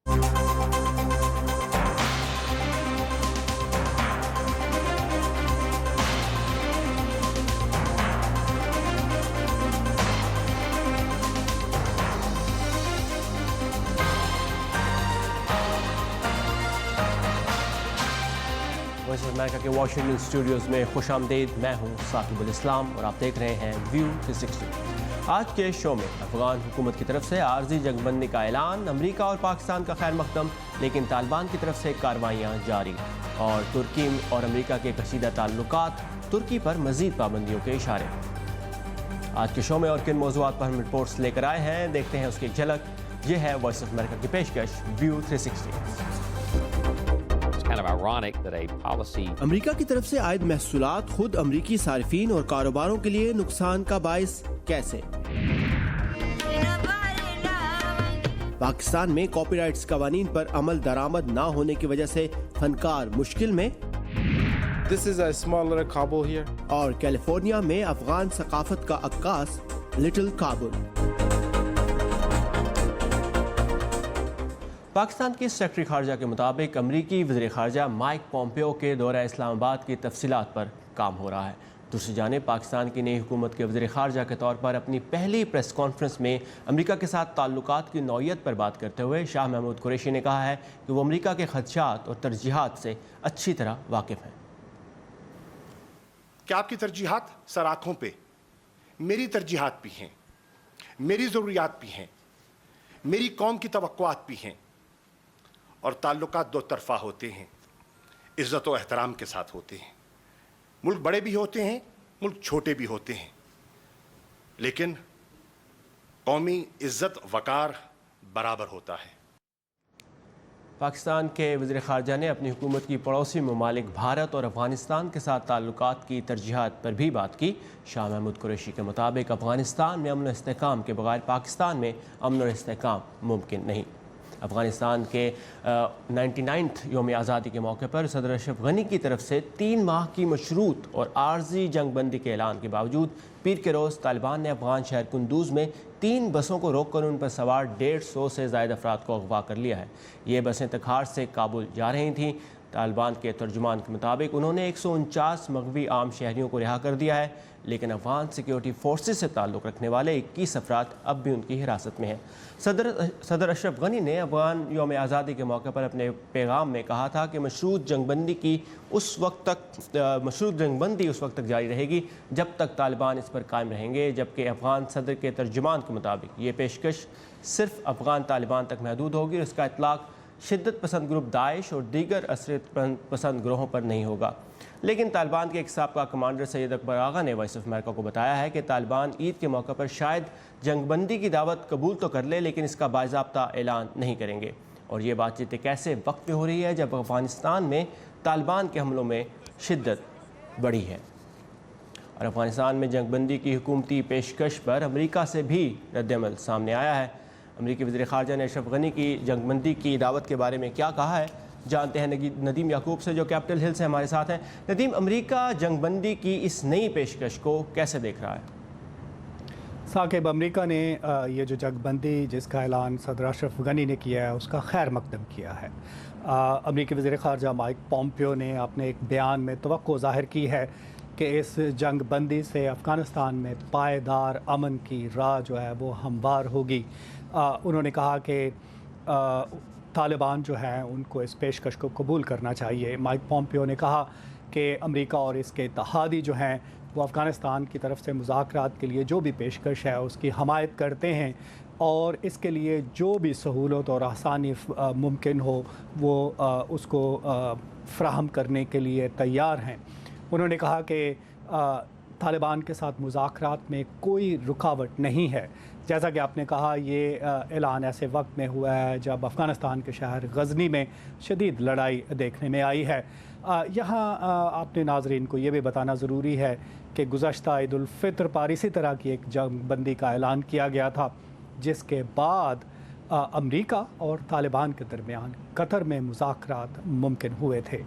Voice of America के Washington Studios में खुशामदीद। मैं हूँ साकिबुल इस्लाम और आप देख रहे हैं व्यू 360। आज के शो में अफगान हुकूमत की तरफ से आर्जी जंगबंदी का ऐलान, अमरीका और पाकिस्तान का खैर मकदम, लेकिन तालिबान की तरफ से कार्रवाइयाँ जारी, और तुर्की और अमरीका के कशीदा ताल्लुकात, तुर्की पर मज़ीद पाबंदियों के इशारे। आज के शो में और किन मौज़ूआत पर हम रिपोर्ट्स लेकर आए हैं, देखते हैं उसकी एक झलक। ये है वॉइस ऑफ अमेरिका की पेशकश व्यू 360। अमरीका की तरफ से आयद महसूलात खुद अमरीकी सार्फिन और कारोबारों के लिए नुकसान का बायस कैसे? पाकिस्तान में कॉपीराइट्स कवानीन पर अमल दरामद ना होने की वजह से फनकार मुश्किल में। This is a small little Kabul here. और कैलिफोर्निया में अफगान सकाफत का अक्कास लिटिल काबुल। पाकिस्तान की सेक्रेटरी खारजा के मुताबिक अमरीकी वज़ीर खारजा माइक पोम्पियो के दौरा इस्लामाबाद की तफसीलात पर काम हो रहा है। दूसरी जानिब पाकिस्तान की नई हुकूमत के वज़ीर खारजा के तौर पर अपनी पहली प्रेस कॉन्फ्रेंस में अमरीका के साथ ताल्लुकात की नौयत पर बात करते हुए शाह महमूद कुरैशी ने कहा है कि वो अमरीका के खदशात और तरजीहात से अच्छी तरह वाकिफ़ हैं। क्या आपकी तरजीहात सर आँखों पे, मेरी तरजीहात भी हैं, मेरी ज़रूरियात भी हैं, मेरी कौम की तवक्कुआत भी हैं, और ताल्लुकात दो तरफ़ा होते हैं, इज़्ज़त व एहतराम के साथ होते हैं। मुल्क बड़े भी होते हैं, मुल्क छोटे भी होते हैं, लेकिन कौमी इज़्ज़त वक़ार बराबर होता है। पाकिस्तान के वज़ीर ख़ारजा ने अपनी हुकूमत की पड़ोसी ममालिक भारत और अफ़गानिस्तान के साथ ताल्लुकात की तरजीहात पर भी बात की। शाह महमूद कुरैशी के मुताबिक अफ़गानिस्तान में अमन व इस्तेहकाम के बगैर पाकिस्तान में अमन और इस्तेहकाम मुमकिन नहीं। अफ़गानिस्तान के 99th यौम आज़ादी के मौके पर सदर अशरफ गनी की तरफ से 3 माह की मशरूत और आर्जी जंगबंदी के ऐलान के बावजूद पीर के रोज़ तालिबान ने अफ़गान शहर कुंदूज़ में 3 बसों को रोक कर उन पर सवार 150 से ज़ायद अफराद को अगवा कर लिया है। ये बसें तखार से काबुल जा रही थीं। तालिबान के तर्जुमान के मुताबिक उन्होंने 149 मगवी आम शहरियों को रिहा कर दिया है, लेकिन अफगान सिक्योरिटी फोर्सेस से ताल्लुक़ रखने वाले 21 अफराद अब भी उनकी हिरासत में हैं। सदर अशरफ गनी ने अफगान यौम आज़ादी के मौके पर अपने पैगाम में कहा था कि मशरूत जंगबंदी उस वक्त तक जारी रहेगी जब तक तालिबान इस पर कायम रहेंगे, जबकि अफगान सदर के तर्जुमान के मुताबिक ये पेशकश सिर्फ अफगान तालिबान तक महदूद होगी और इसका इतलाक़ शिद्दत पसंद ग्रुप दाइश और दीगर असरत पसंद ग्रोहों पर नहीं होगा। लेकिन तालिबान के एक साबका कमांडर सैयद अकबर आगा ने वॉइस ऑफ अमेरिका को बताया है कि तालिबान ईद के मौके पर शायद जंगबंदी की दावत कबूल तो कर ले, लेकिन इसका बाज़ाब्ता ऐलान नहीं करेंगे। और ये बातचीत कैसे वक्त में हो रही है जब अफ़गानिस्तान में तालिबान के हमलों में शिद्दत बढ़ी है। और अफ़गानिस्तान में जंगबंदी की हुकूमती पेशकश पर अमरीका से भी रद्दअमल सामने आया है। अमरीकी वज़ीर ख़ारजा ने अशरफ गनी की जंगबंदी की दावत के बारे में क्या कहा है, जानते हैं नदीम याकूब से, जो कैपिटल हिल से हमारे साथ हैं। नदीम, अमरीका जंगबंदी की इस नई पेशकश को कैसे देख रहा है? साकिब, अमरीका ने ये जो जंगबंदी जिसका ऐलान सदर अशरफ गनी ने किया है उसका खैर मकदम किया है। अमरीकी वज़ीर ख़ारजा माइक पोम्पियो ने अपने एक बयान में तवक्को ज़ाहिर की है कि इस जंगबंदी से अफ़गानिस्तान में पायदार अमन की राह जो है वो हमवार होगी। उन्होंने कहा कि तालिबान जो है उनको इस पेशकश को कबूल करना चाहिए। माइक पोम्पियो ने कहा कि अमेरिका और इसके इत्तेहादी जो हैं वो अफ़गानिस्तान की तरफ से मुज़ाकरात के लिए जो भी पेशकश है उसकी हमायत करते हैं और इसके लिए जो भी सहूलत और आसानी मुमकिन हो वो उसको फ़राहम करने के लिए तैयार हैं। उन्होंने कहा कि तालिबान के साथ मुज़ाकरात में कोई रुकावट नहीं है। जैसा कि आपने कहा, ये ऐलान ऐसे वक्त में हुआ है जब अफ़गानिस्तान के शहर गज़नी में शदीद लड़ाई देखने में आई है। यहाँ आपने नाज़रीन को ये भी बताना ज़रूरी है कि गुज़श्ता ईद उल फ़ितर पर इसी तरह की एक जंगबंदी का ऐलान किया गया था, जिसके बाद अमरीका और तालिबान के दरमियान कतर में मुज़ाकरात मुमकिन हुए थे।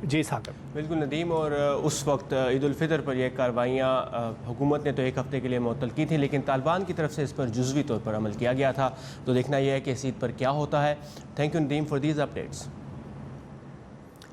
जी साकिब। बिल्कुल नदीम, और उस वक्त ईद उल फितर पर यह कार्रवाइयाँ हुकूमत ने तो एक हफ़्ते के लिए मुअत्तल की थी, लेकिन तालिबान की तरफ से इस पर जुज़वी तौर पर अमल किया गया था। तो देखना यह है कि इस ईद पर क्या होता है। Thank you Nadeem for these updates.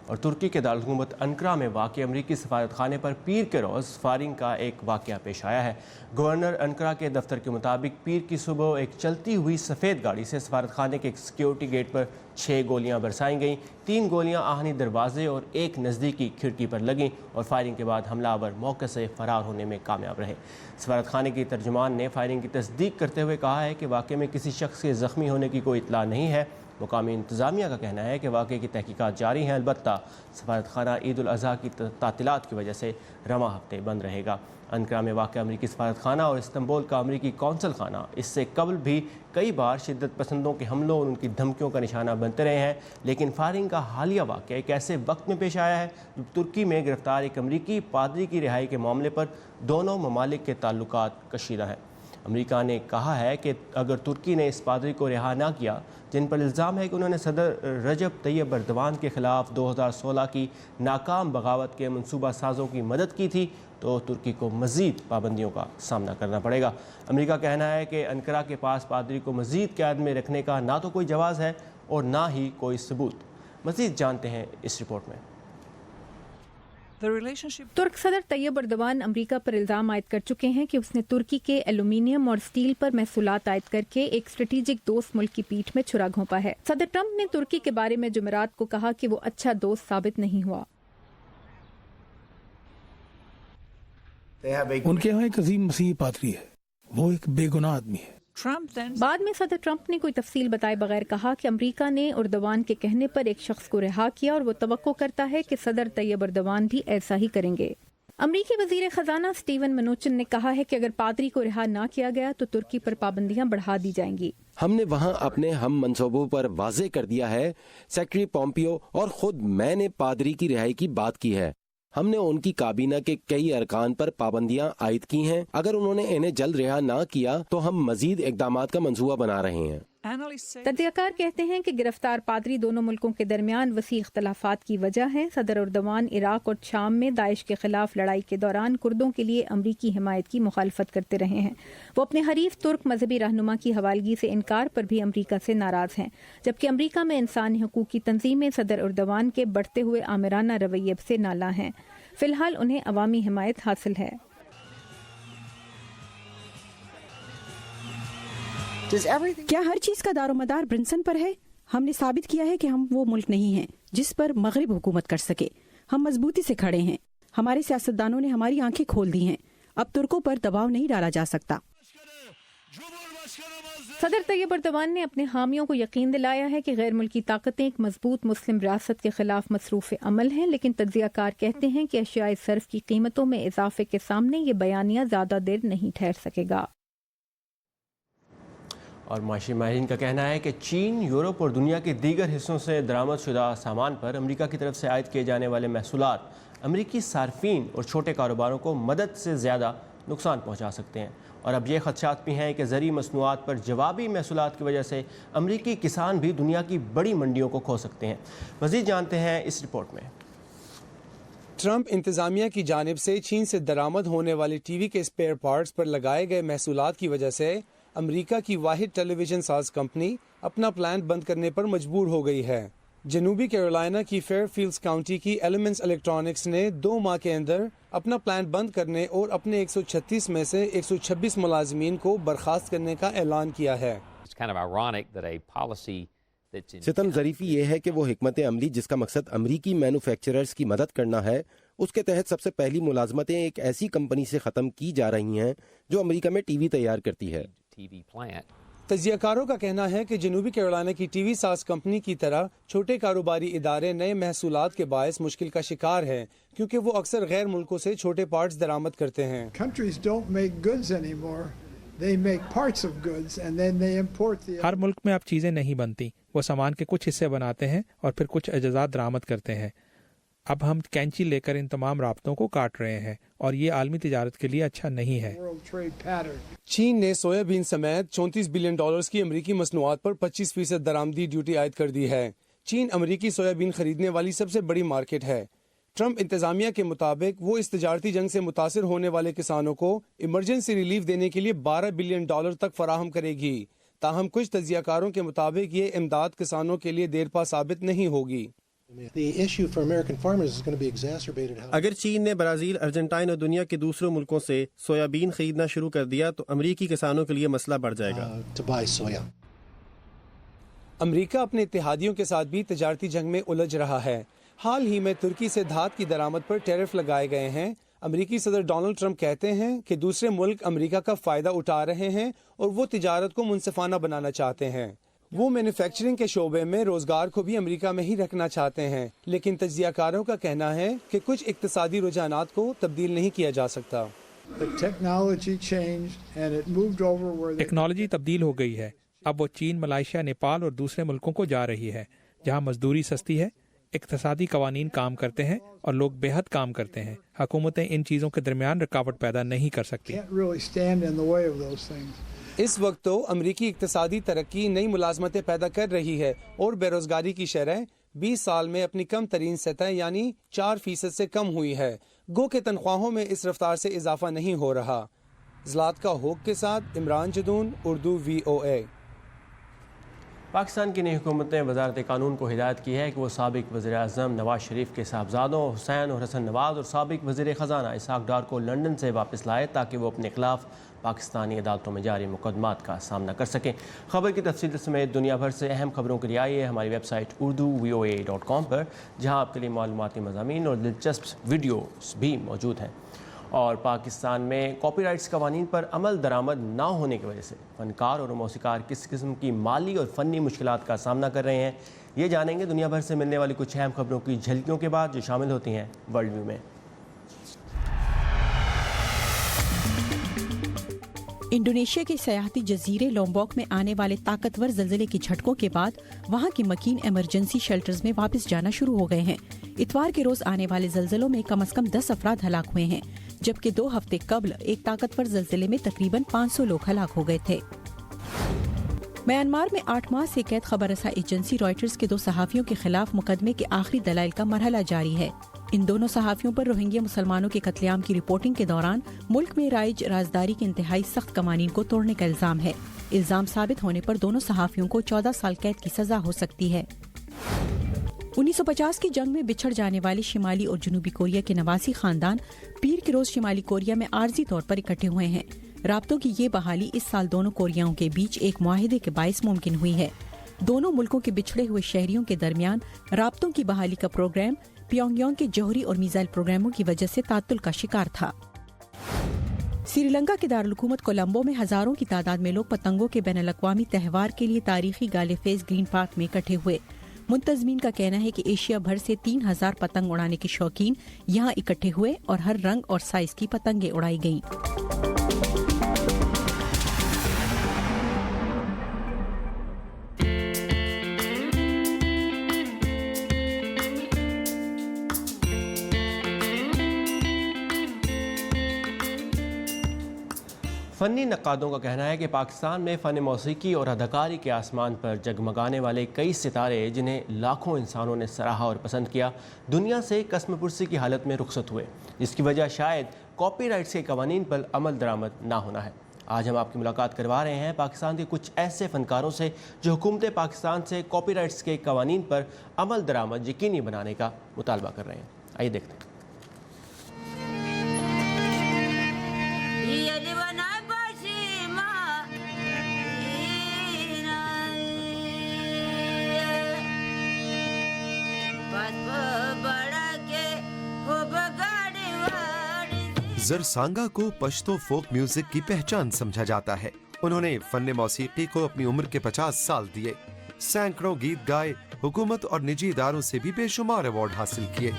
और तुर्की के दारुल-हुकूमत अंकरा में वाक़ अमरीकी सफारत खाने पर पीर के रोज़ फायरिंग का एक वाक़या पेश आया है। गवर्नर अंकरा के दफ्तर के मुताबिक पीर की सुबह एक चलती हुई सफ़ेद गाड़ी से सफारत खाने के एक सिक्योरिटी गेट पर 6 गोलियां बरसाई गईं। 3 गोलियां आहनी दरवाजे और एक नज़दीकी खिड़की पर लगीं और फायरिंग के बाद हमलावर मौके से फ़रार होने में कामयाब रहे। सफारत खाने की तर्जुमान ने फायरिंग की तस्दीक करते हुए कहा है कि वाक़े में किसी शख्स के ज़ख्मी होने की कोई इत्तला नहीं है। मुकामी इंतज़ामिया का कहना है कि वाक़े की तहकीकात जारी हैं। अलबत्ता सफारत खाना ईद उल अज़हा की तातीलात की वजह से रवा हफ्ते बंद रहेगा। अंकरा में वाक़ अमरीकी सफारत खाना और इस्तांबुल का अमरीकी कौंसल खाना इससे कबल भी कई बार शिद्दत पसंदों के हमलों और उनकी धमकियों का निशाना बनते रहे हैं, लेकिन फायरिंग का हालिया वाक़या एक ऐसे वक्त में पेश आया है जब तुर्की में गिरफ्तार एक अमरीकी पादरी की रिहाई के मामले पर दोनों ममालिक के ताल्लुकात कशीदा हैं। अमेरिका ने कहा है कि अगर तुर्की ने इस पादरी को रिहा ना किया, जिन पर इल्ज़ाम है कि उन्होंने सदर रजब तैयब एर्दोगान के ख़िलाफ़ 2016 की नाकाम बगावत के मनसूबा साज़ों की मदद की थी, तो तुर्की को मज़ीद पाबंदियों का सामना करना पड़ेगा। अमेरिका का कहना है कि अंकरा के पास पादरी को मज़ीद कैद में रखने का ना तो कोई जवाज़ है और ना ही कोई सबूत। मज़ीद जानते हैं इस रिपोर्ट में। तुर्क सदर तैयब एर्दोगान अमेरिका पर इल्ज़ाम आयद कर चुके हैं कि उसने तुर्की के एल्यूमिनियम और स्टील पर महसूलात आयद करके एक स्ट्रेटेजिक दोस्त मुल्क की पीठ में छुरा घोंपा है। सदर ट्रंप ने तुर्की के बारे में जुमेरात को कहा कि वो अच्छा दोस्त साबित नहीं हुआ। उनके यहाँ एक अजीम मसीही पादरी है, वो एक बेगुनाह आदमी है। बाद में सदर ट्रंप ने कोई तफसील बताए बगैर कहा कि अमेरिका ने एर्दोगान के कहने पर एक शख्स को रिहा किया और वो तवक्को करता है कि सदर तैयब एर्दोगान भी ऐसा ही करेंगे। अमरीकी वजीर खजाना स्टीवन मनूचिन ने कहा है कि अगर पादरी को रिहा ना किया गया तो तुर्की पर पाबंदियां बढ़ा दी जाएंगी। हमने वहां अपने हम मंसूबों पर वाजे कर दिया है। सेक्रेटरी पोम्पियो और खुद मैंने पादरी की रिहाई की बात की है। हमने उनकी काबीना के कई अरकान पर पाबंदियां आयद की हैं। अगर उन्होंने इन्हें जल्द रिहा ना किया तो हम मजीद इकदामात का मंसूबा बना रहे हैं। तज्ज़ियाकार कहते हैं कि गिरफ्तार पादरी दोनों मुल्कों के दरमियान वसी इख्तलाफात की वजह है। सदर एर्दोगान इराक और शाम में दाइश के खिलाफ लड़ाई के दौरान कुर्दों के लिए अमरीकी हिमायत की मुखालफत करते रहे हैं। वो अपने हरीफ तुर्क मजहबी रहनुमा की हवालगी से इनकार पर भी अमरीका से नाराज हैं, जबकि अमरीका में इंसानी हकूक की तंजीमें सदर एर्दोगान के बढ़ते हुए आमिराना रवैये से नाला हैं। फिलहाल उन्हें अवामी हिमायत हासिल है। क्या हर चीज का दारोमदार ब्रिंसन पर है? हमने साबित किया है कि हम वो मुल्क नहीं हैं जिस पर मगरिब हुकूमत कर सके। हम मजबूती से खड़े हैं। हमारे सियासतदानों ने हमारी आंखें खोल दी हैं। अब तुर्कों पर दबाव नहीं डाला जा सकता। सदर तैयब एर्दोगान ने अपने हामियों को यकीन दिलाया है कि गैर मुल्की ताकतें एक मजबूत मुस्लिम रियासत के खिलाफ मसरूफ़ अमल हैं, लेकिन तज्ज़ियाकार कहते हैं कि अशियाए सर्फ की कीमतों में इजाफे के सामने ये बयानिया ज़्यादा देर नहीं ठहर सकेगा। और माशी माहिरीन का कहना है कि चीन, यूरोप और दुनिया के दीगर हिस्सों से दरामद शुदा सामान पर अमेरिका की तरफ से आयद किए जाने वाले महसूलात अमेरिकी सार्फिन और छोटे कारोबारों को मदद से ज़्यादा नुकसान पहुँचा सकते हैं। और अब ये खदशात भी हैं कि ज़री मसनूआत पर जवाबी महसूलात की वजह से अमरीकी किसान भी दुनिया की बड़ी मंडियों को खो सकते हैं। मज़ीद जानते हैं इस रिपोर्ट में। ट्रंप इंतज़ामिया की जानिब से चीन से दरामद होने वाली टीवी के स्पेयर पार्ट्स पर लगाए गए महसूलात की वजह से अमेरिका की वाहिद टेलीविजन साज कंपनी अपना प्लांट बंद करने पर मजबूर हो गई है। जनूबी कैरोलिना की फेयरफील्ड्स काउंटी की एलिमेंट्स इलेक्ट्रॉनिक्स ने 2 माह के अंदर अपना प्लांट बंद करने और अपने 136 में से 126 मुलाजमीन को बर्खास्त करने का ऐलान किया है। सितम ज़रीफ़ी ये है कि वो हिकमत अमली जिसका मकसद अमरीकी मैन्युफैक्चरर्स की मदद करना है, उसके तहत सबसे पहली मुलाजमतें एक ऐसी कंपनी से ख़त्म की जा रही हैं जो अमरीका में टीवी तैयार करती है। तज्ज़ियाकारों का कहना है कि जनूबी कैरोलिना की टीवी साज कंपनी की तरह छोटे कारोबारी इदारे नए महसूलात के बायस मुश्किल का शिकार है, क्योंकि वो अक्सर गैर मुल्कों से छोटे पार्ट्स दरामद करते हैं। हर मुल्क में अब चीजें नहीं बनती, वो सामान के कुछ हिस्से बनाते हैं और फिर कुछ अज्जात दरामद करते हैं। अब हम कैंची लेकर इन तमाम राब्तों को काट रहे हैं और ये आलमी तिजारत के लिए अच्छा नहीं है। चीन ने सोयाबीन समेत $34 बिलियन की अमरीकी मसनूआत पर 25% दरामदी ड्यूटी आयद कर दी है। चीन अमरीकी सोयाबीन खरीदने वाली सबसे बड़ी मार्केट है। ट्रंप इंतजामिया के मुताबिक वो इस तजारती जंग से मुतासिर होने वाले किसानों को इमरजेंसी रिलीफ देने के लिए $12 बिलियन तक फराहम करेगी। ताहम कुछ तज्जियाकारों के मुताबिक ये इमदाद किसानों के लिए देरपा साबित नहीं होगी। अगर चीन ने ब्राज़ील, अर्जेंटाइन और दुनिया के दूसरों मुल्कों से सोयाबीन खरीदना शुरू कर दिया तो अमरीकी किसानों के लिए मसला बढ़ जाएगा। अमरीका अपने इत्तेहादियों के साथ भी तजारती जंग में उलझ रहा है। हाल ही में तुर्की से धात की दरामद पर टैरिफ लगाए गए हैं। अमरीकी सदर डोनाल्ड ट्रंप कहते हैं कि दूसरे मुल्क अमरीका का फ़ायदा उठा रहे हैं और वो तिजारत को मुनसिफाना बनाना चाहते हैं। वो मैन्युफैक्चरिंग के शोबे में रोजगार को भी अमेरिका में ही रखना चाहते हैं, लेकिन तज्जियाकारों का कहना है कि कुछ इक्तिसादी रुझानात को तब्दील नहीं किया जा सकता। टेक्नोलॉजी तब्दील हो गई है। अब वो चीन, मलाइशिया, नेपाल और दूसरे मुल्कों को जा रही है जहाँ मजदूरी सस्ती है, इक्तिसादी कवानीन काम करते हैं और लोग बेहद काम करते हैं। हुकूमतें इन चीज़ों के दरमियान रुकावट पैदा नहीं कर सकती। इस वक्त तो अमरीकी इक्तिसादी तरक्की नई मुलाजमतें पैदा कर रही है और बेरोजगारी की शरह 20 साल में अपनी कम तरीन सतह यानी 4% से कम हुई है। गो के तनख्वाहों में इस रफ्तार से इजाफा नहीं हो रहा। ज़लातका होक के साथ इमरान जदून, उर्दू VOA। पाकिस्तान की नई हुकूमत ने वजारत कानून को हिदायत की है कि वो साबिक वज़ीर-ए-आज़म नवाज शरीफ के साहबजादों हुसैन और हसन नवाज और साबिक वज़ीर ख़जाना इसहाक डार को लंदन से वापस लाए ताकि वो अपने खिलाफ पाकिस्तानी अदालतों में जारी मुकदमात का सामना कर सकें। खबर की तफसील समेत दुनिया भर से अहम खबरों के लिए आइए हमारी वेबसाइट urduvoa.com पर, जहाँ आपके लिए मालूमाती मज़ामीन और दिलचस्प वीडियोस भी मौजूद हैं। और पाकिस्तान में कॉपीराइट्स कवानीन पर अमल दरामद ना होने की वजह से फ़नकार और मौसीकार किस किस्म की माली और फ़नी मुश्किलात का सामना कर रहे हैं, ये जानेंगे दुनिया भर से मिलने वाली कुछ अहम खबरों की झलकियों के बाद, जो शामिल होती हैं वर्ल्ड व्यू में। इंडोनेशिया के सयाहती जजीरे लोम्बोक में आने वाले ताकतवर ज़लज़ले के झटकों के बाद वहां की मकीन इमरजेंसी शेल्टर्स में वापस जाना शुरू हो गए हैं। इतवार के रोज आने वाले ज़लज़लों में कम से कम 10 अफराद हलाक हुए हैं, जबकि 2 हफ्ते कबल एक ताकतवर ज़लज़ले में तकरीबन 500 लोग हलाक हो गए थे। म्यांमार में 8 माह से कैद खबररसा एजेंसी रॉयटर्स के 2 सहाफ़ियों के खिलाफ मुकदमे के आखिरी दलाइल का मरहला जारी है। इन दोनों सहाफ़ियों पर रोहिंग्या मुसलमानों के कत्लेआम की रिपोर्टिंग के दौरान मुल्क में राइज राजदारी के इंतहाई सख्त कवानीन को तोड़ने का इल्ज़ाम है। इल्ज़ाम साबित होने पर दोनों सहाफ़ियों को 14 साल कैद की सजा हो सकती है। 1950 की जंग में बिछड़ जाने वाले शिमाली और जनूबी कोरिया के नवासी खानदान पीर के रोज शिमाली कोरिया में आर्जी तौर पर इकट्ठे हुए हैं। राब्तों की ये बहाली इस साल दोनों कोरियाओं के बीच एक मुआहिदे के बाइस मुमकिन हुई है। दोनों मुल्कों के बिछड़े हुए शहरियों के दरमियान राब्तों की बहाली का प्रोग्राम प्योंगयांग के जौहरी और मिसाइल प्रोग्रामों की वजह से तात्तुल का शिकार था। श्रीलंका के दारुल-हुकूमत कोलंबो में हजारों की तादाद में लोग पतंगों के बैनुल-अक़वामी त्यौहार के लिए तारीखी गालेफेज ग्रीन पार्क में इकट्ठे हुए। मुंतज़मीन का कहना है कि एशिया भर से 3000 पतंग उड़ाने के शौकीन यहाँ इकट्ठे हुए और हर रंग और साइज की पतंगें उड़ाई गईं। फ़नी नक़ादों का कहना है कि पाकिस्तान में फ़न मौसीकी और अदाकारी के आसमान पर जगमगाने वाले कई सितारे, जिन्हें लाखों इंसानों ने सराहा और पसंद किया, दुनिया से कसमपुरसी की हालत में रुखसत हुए, जिसकी वजह शायद कॉपीराइट्स के कवानीन पर अमल दरामद ना होना है। आज हम आपकी मुलाकात करवा रहे हैं पाकिस्तान के कुछ ऐसे फ़नकारों से जो हुकूमत पाकिस्तान से कॉपीराइट्स के कवानीन पर अमल दरामद यकीनी बनाने का मुतालबा कर रहे हैं। आइए देखते हैं। ज़रसांगा को पश्तो फोक म्यूजिक की पहचान समझा जाता है। उन्होंने फन मौसीकी को अपनी उम्र के 50 साल दिए, सैकड़ों गीत गाए, हुकूमत और निजी इदारों से भी बेशुमार अवार्ड हासिल किए।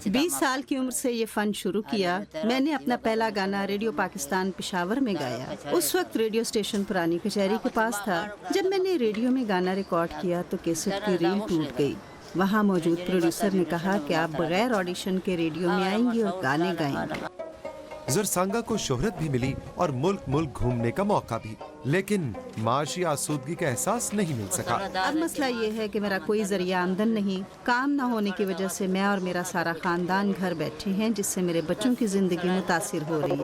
20 साल की उम्र से ये फन शुरू किया। मैंने अपना पहला गाना रेडियो पाकिस्तान पेशावर में गाया। उस वक्त रेडियो स्टेशन पुरानी कचहरी के पास था। जब मैंने रेडियो में गाना रिकॉर्ड किया तो कैसेट की रील टूट गई। वहाँ मौजूद प्रोड्यूसर ने कहा कि आप बगैर ऑडिशन के रेडियो में आएंगे और गाने गाएंगे। ज़रसांगा को शोहरत भी मिली और मुल्क मुल्क घूमने का मौका भी, लेकिन माशी आसूदगी का एहसास नहीं मिल सका। अब मसला ये है कि मेरा कोई जरिया आमदन नहीं, काम न होने की वजह से मैं और मेरा सारा खानदान घर बैठे हैं, जिससे मेरे बच्चों की जिंदगी मुतासिर हो रही है।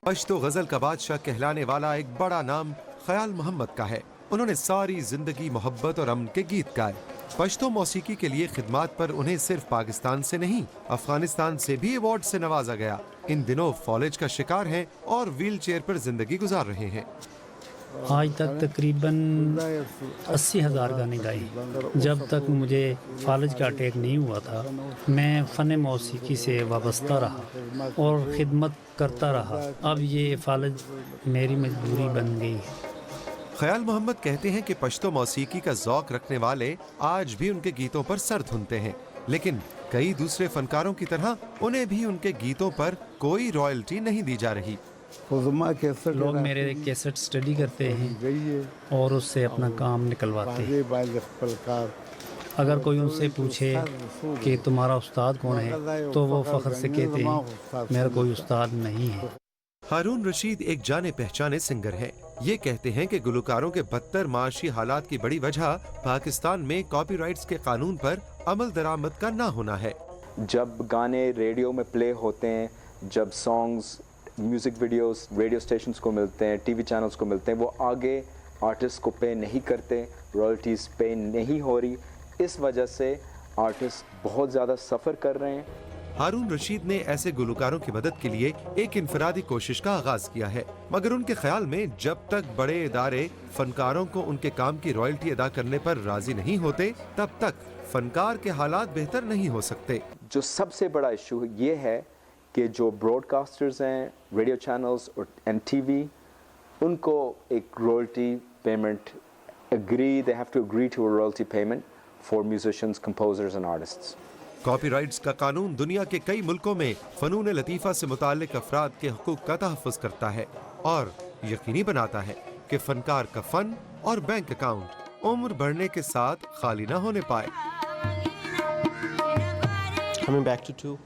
पश्तो गजल का बादशाह कहलाने वाला एक बड़ा नाम ख्याल मोहम्मद का है। उन्होंने सारी जिंदगी मोहब्बत और अमन के गीत गाए। पश्तो मौसीकी के लिए खिदमात पर उन्हें सिर्फ पाकिस्तान से नहीं, अफगानिस्तान से भी अवार्ड से नवाजा गया। इन दिनों फॉलेज का शिकार हैं और व्हील चेयर पर जिंदगी गुजार रहे हैं। आज तक तकरीबन 80,000 गाने गाए। जब तक मुझे फालज का अटैक नहीं हुआ था, मैं फ़न मौसीकी से वाबस्ता रहा और ख़िदमत करता रहा। अब ये फालज मेरी मजबूरी बन गई है। ख्याल मोहम्मद कहते हैं कि पश्तो मौसीकी का ज़ौक़ रखने वाले आज भी उनके गीतों पर सर धुनते हैं, लेकिन कई दूसरे फनकारों की तरह उन्हें भी उनके गीतों पर कोई रॉयल्टी नहीं दी जा रही। लोग मेरे कैसेट स्टडी करते हैं और उससे अपना काम निकलवाते हैं। अगर कोई उनसे पूछे कि तुम्हारा उस्ताद कौन है, तो वो फ़ख्र से कहते हैं मेरा कोई उस्ताद नहीं है। हारून रशीद एक जाने पहचाने सिंगर हैं। ये कहते हैं कि गुलकारों के बदतर माशी हालात की बड़ी वजह पाकिस्तान में कॉपीराइट्स के कानून पर अमल दरामद का ना होना है। जब गाने रेडियो में प्ले होते हैं, जब songs, music videos radio stations को मिलते हैं, टीवी चैनल्स को मिलते हैं, वो आगे आर्टिस्ट को पे नहीं करते, रॉयल्टीज़ पे नहीं हो रही। इस वजह से आर्टिस्ट बहुत ज़्यादा सफ़र कर रहे हैं। हारून रशीद ने ऐसे गुलकारों की मदद के लिए एक इनफरादी कोशिश का आगाज किया है, मगर उनके ख्याल में जब तक बड़े इदारे फनकारों को उनके काम की रॉयल्टी अदा करने पर राजी नहीं होते, तब तक फनकार के हालात बेहतर नहीं हो सकते। जो सबसे बड़ा इशू ये है कि जो ब्रॉडकास्टर्स हैं, रेडियो चैनल्स और टीवी, उनको एक royalty payment they have to agree to a royalty payment for musicians, composers and artists. Copyrights का कानून दुनिया के कई मुल्कों में फनून लतीफ़ा से मुताल्लिक अफराद के हुकूक का तहफ़्फ़ुज़ करता है और यकीनी बनाता है कि फनकार का फन और बैंक अकाउंट उम्र बढ़ने के साथ खाली न होने पाए। Coming back to two.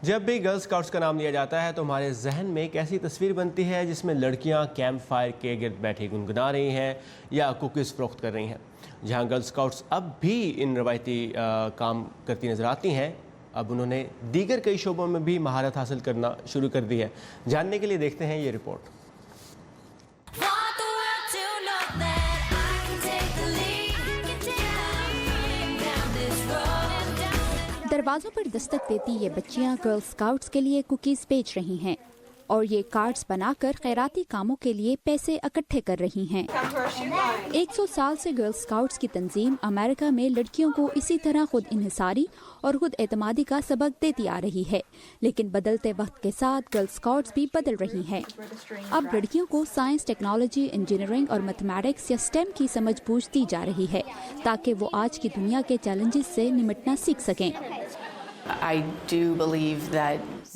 जब भी गर्ल स्काउट्स का नाम लिया जाता है तो हमारे जहन में एक ऐसी तस्वीर बनती है जिसमें लड़कियां कैंप फायर के गिर्द बैठी गुनगुना रही हैं या कुकीज़ फ़रोख्त कर रही हैं। जहां गर्ल स्काउट्स अब भी इन रवायती काम करती नज़र आती हैं, अब उन्होंने दीगर कई शोबों में भी महारत हासिल करना शुरू कर दी है। जानने के लिए देखते हैं ये रिपोर्ट। दरवाज़ों पर दस्तक देती ये बच्चियां गर्ल स्काउट्स के लिए कुकीज़ बेच रही हैं और ये कार्ड्स बनाकर खैराती कामों के लिए पैसे इकट्ठे कर रही हैं। 100 साल से गर्ल स्काउट्स की तंजीम अमेरिका में लड़कियों को इसी तरह खुद इन्हिसारी और खुद एतमादी का सबक देती आ रही है, लेकिन बदलते वक्त के साथ गर्ल स्काउट्स भी बदल रही हैं। अब लड़कियों को साइंस, टेक्नोलॉजी, इंजीनियरिंग और मैथमेटिक्स या स्टेम की समझ बूझ दी जा रही है ताकि वो आज की दुनिया के चैलेंजेस से निपटना सीख सकें।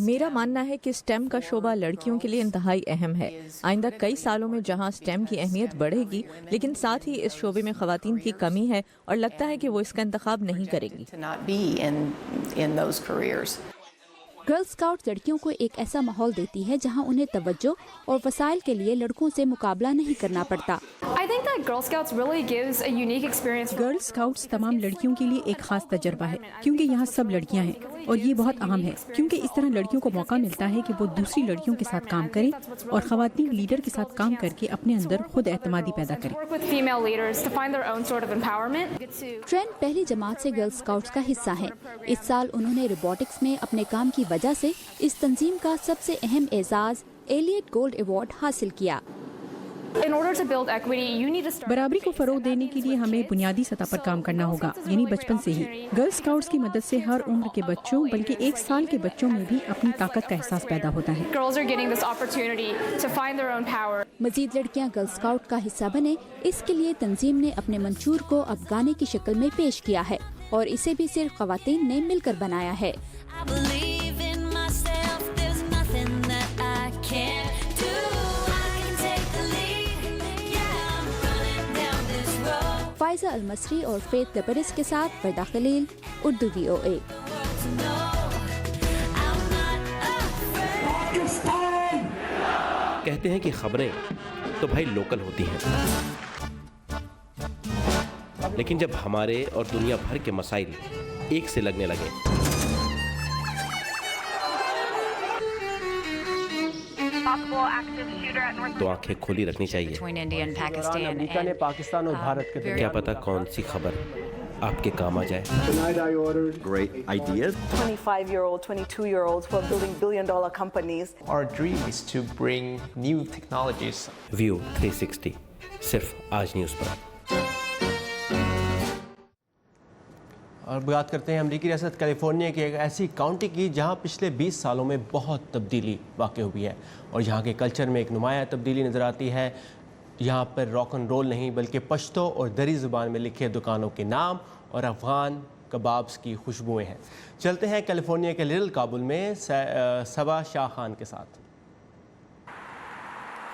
मेरा मानना है कि स्टेम का शोबा लड़कियों के लिए इंतहाई अहम है। आइंदा कई सालों में जहां स्टेम की अहमियत बढ़ेगी, लेकिन साथ ही इस शोबे में खवातीन की कमी है और लगता है कि वो इसका इंतखाब नहीं करेगी। गर्ल स्काउट लड़कियों को एक ऐसा माहौल देती है जहां उन्हें तवज्जो और वसाइल के लिए लड़कों से मुकाबला नहीं करना पड़ता। गर्ल स्काउट्स तमाम लड़कियों के लिए एक खास तजर्बा है क्योंकि यहाँ सब लड़कियाँ हैं और ये बहुत अहम है क्योंकि इस तरह लड़कियों को मौका मिलता है कि वो दूसरी लड़कियों के साथ काम करें और खवातीन लीडर के साथ काम करके अपने अंदर खुद एतमादी पैदा करें। ट्रेंड पहली जमात से गर्ल स्काउट्स का हिस्सा है। इस साल उन्होंने रोबोटिक्स में अपने काम की वजह से इस तंजीम का सबसे अहम एजाज एलियट गोल्ड अवार्ड हासिल किया। बराबरी को फरोग देने के लिए हमें बुनियादी सतह पर काम करना होगा, यानी बचपन से ही। गर्ल स्काउट्स की मदद से हर उम्र के बच्चों बल्कि 1 साल के बच्चों में भी अपनी ताकत का एहसास पैदा होता है। मजीद लड़कियां गर्ल स्काउट का हिस्सा बने, इसके लिए तंजीम ने अपने मंशूर को अब गाने की शक्ल में पेश किया है और इसे भी सिर्फ खवातीन ने मिलकर बनाया है। फाइजा अलमसरी और फेथ लबरिस के साथ वर्दा खलील, उर्दू VOA। کہتے ہیں کہ خبریں تو بھائی لوکل ہوتی ہیں، لیکن جب ہمارے اور دنیا بھر کے مسائل ایک سے لگنے لگے تو آنکھیں کھولی رکھنی چاہیے۔ امریکہ نے پاکستان اور بھارت کے کیا پتہ کون سی خبر آپ کے کام آ جائے۔ Great ideas. 25-year-old, 22-year-olds who are building billion-dollar companies. Our dream is to bring new technologies. View 360 صرف آج نیوز پر۔ اور بات کرتے ہیں امریکی ریاست کیلیفورنیا کی ایک ایسی کاؤنٹی کی جہاں پچھلے 20 سالوں میں بہت تبدیلی واقع ہوئی ہے اور یہاں کے کلچر میں ایک نمایاں تبدیلی نظر آتی ہے۔ یہاں پر راک اینڈ رول نہیں بلکہ پشتو اور دری زبان میں لکھے دکانوں کے نام اور افغان کبابز کی خوشبوئیں ہیں۔ چلتے ہیں کیلیفورنیا کے لٹل کابل میں صبا شاہ خان کے ساتھ۔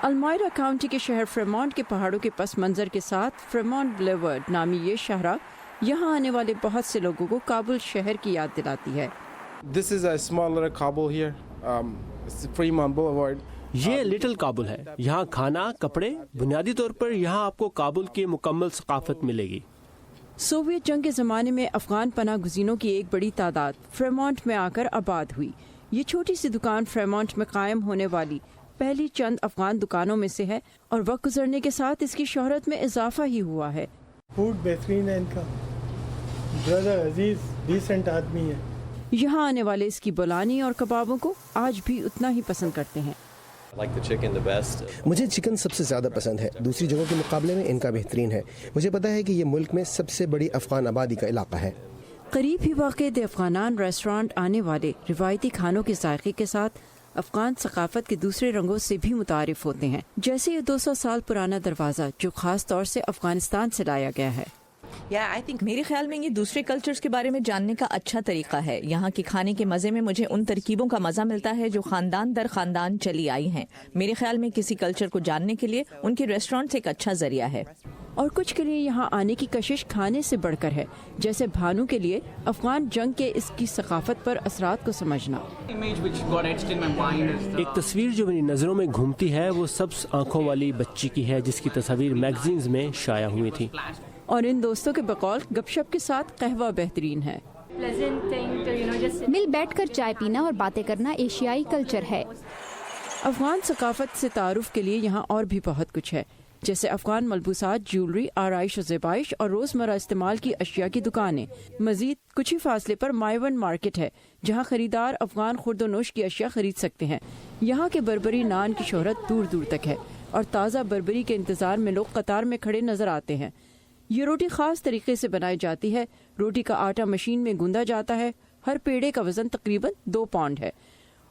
المائرا کاؤنٹی کے شہر فریمونٹ کے پہاڑوں کے پس منظر کے ساتھ فریمونٹ بلیورڈ نامی یہ شاہراہ یہاں آنے والے بہت سے لوگوں کو کابل شہر کی یاد دلاتی ہے۔ This is a small little Kabul here. It's Fremont Boulevard. یہ لٹل کابل ہے۔ یہاں کھانا، کپڑے، بنیادی طور پر یہاں آپ کو کابل کی مکمل ثقافت ملے گی۔ سوویت جنگ کے زمانے میں افغان پناہ گزینوں کی ایک بڑی تعداد فریمونٹ میں آ کر آباد ہوئی۔ یہ چھوٹی سی دکان فریمونٹ میں قائم ہونے والی پہلی چند افغان دکانوں میں سے ہے اور وقت گزرنے کے ساتھ اس کی شہرت میں اضافہ ہی ہوا ہے۔ فوڈ بہترین ہے ان کا، برادر عزیز ڈیسنٹ آدمی ہے۔ یہاں آنے والے اس کی بولانی اور کبابوں کو آج بھی اتنا ہی پسند کرتے ہیں۔ مجھے چکن سب سے زیادہ پسند ہے، دوسری جگہوں کے مقابلے میں ان کا بہترین ہے۔ مجھے پتا ہے کہ یہ ملک میں سب سے بڑی افغان آبادی کا علاقہ ہے۔ قریب ہی واقع دی افغانان ریسٹورانٹ آنے والے روایتی کھانوں کے ذائقے کے ساتھ افغان ثقافت کے دوسرے رنگوں سے بھی متعارف ہوتے ہیں، جیسے یہ 200 سال پرانا دروازہ جو خاص طور سے افغانستان سے لایا گیا ہے۔ میرے خیال میں یہ دوسرے کلچرز کے بارے میں جاننے کا اچھا طریقہ ہے۔ یہاں کے کھانے کے مزے میں مجھے ان ترکیبوں کا مزہ ملتا ہے جو خاندان در خاندان چلی آئی ہیں۔ میرے خیال میں کسی کلچر کو جاننے کے لیے ان کے ریسٹورانٹس ایک اچھا ذریعہ ہے۔ اور کچھ کے لیے یہاں آنے کی کشش کھانے سے بڑھ کر ہے، جیسے بھانو کے لیے افغان جنگ کے اس کی ثقافت پر اثرات کو سمجھنا۔ ایک تصویر جو میری نظروں میں گھومتی ہے وہ سبز آنکھوں والی بچی کی ہے جس کی تصاویر میگزینز میں شائع ہوئی تھی۔ اور ان دوستوں کے بقول گپ شپ کے ساتھ قہوہ بہترین ہے۔ مل بیٹھ کر چائے پینا اور باتیں کرنا ایشیائی کلچر ہے۔ افغان ثقافت سے تعارف کے لیے یہاں اور بھی بہت کچھ ہے، جیسے افغان ملبوسات، جیولری، آرائش و زیبائش اور روزمرہ استعمال کی اشیاء کی دکانیں۔ مزید کچھ ہی فاصلے پر مائیون مارکیٹ ہے جہاں خریدار افغان خورد و نوش کی اشیاء خرید سکتے ہیں۔ یہاں کے بربری نان کی شہرت دور دور تک ہے اور تازہ بربری کے انتظار میں لوگ قطار میں کھڑے نظر آتے ہیں۔ یہ روٹی خاص طریقے سے بنائی جاتی ہے۔ روٹی کا آٹا مشین میں گوندا جاتا ہے۔ ہر پیڑے کا وزن تقریباً 2 پاؤنڈ ہے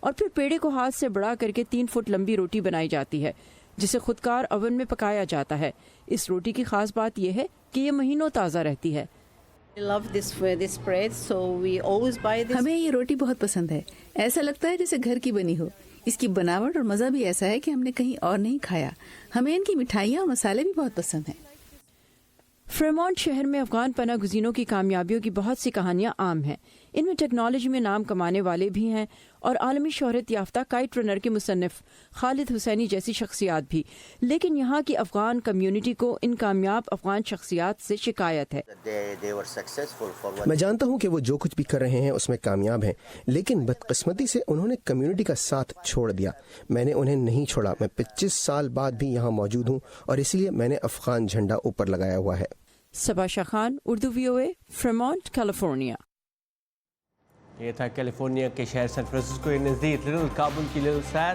اور پھر پیڑے کو ہاتھ سے بڑا کر کے 3 فٹ لمبی روٹی بنائی جاتی ہے جسے خودکار اوون میں پکایا جاتا ہے۔ اس روٹی کی خاص بات یہ ہے کہ یہ مہینوں تازہ رہتی ہے۔ ہمیں یہ روٹی بہت پسند ہے، ایسا لگتا ہے جیسے گھر کی بنی ہو۔ اس کی بناوٹ اور مزہ بھی ایسا ہے کہ ہم نے کہیں اور نہیں کھایا۔ ہمیں ان کی مٹھائیاں اور مسالے بھی بہت پسند ہیں۔ فریمونٹ شہر میں افغان پناہ گزینوں کی کامیابیوں کی بہت سی کہانیاں عام ہیں۔ ان میں ٹیکنالوجی میں نام کمانے والے بھی ہیں اور عالمی شہرت یافتہ کائٹ رنر کے مصنف خالد حسینی جیسی شخصیات بھی، لیکن یہاں کی افغان کمیونٹی کو ان کامیاب افغان شخصیات سے شکایت ہے۔ میں جانتا ہوں کہ وہ جو کچھ بھی کر رہے ہیں اس میں کامیاب ہیں، لیکن بدقسمتی سے انہوں نے کمیونٹی کا ساتھ چھوڑ دیا۔ میں نے انہیں نہیں چھوڑا۔ میں 25 سال بعد بھی یہاں موجود ہوں اور اس لیے میں نے افغان جھنڈا اوپر لگایا ہوا ہے۔ Saba Shah Khan, Urdu VOA، Fremont, California. یہ تھا کیلیفورنیا کے شہر سین فرانسسکو کے نزدیک لٹل کابل کی لٹل سیر،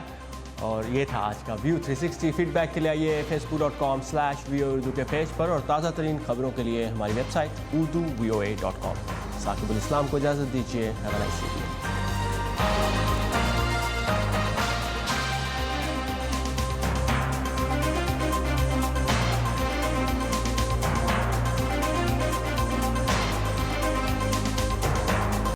اور یہ تھا آج کا ویو 360۔ فیڈ بیک کے لیے آئیے facebook.com/view اردو کے پیج پر، اور تازہ ترین خبروں کے لیے ہماری ویب سائٹ urduvoa.com۔ ثاقب الاسلام کو اجازت دیجیے۔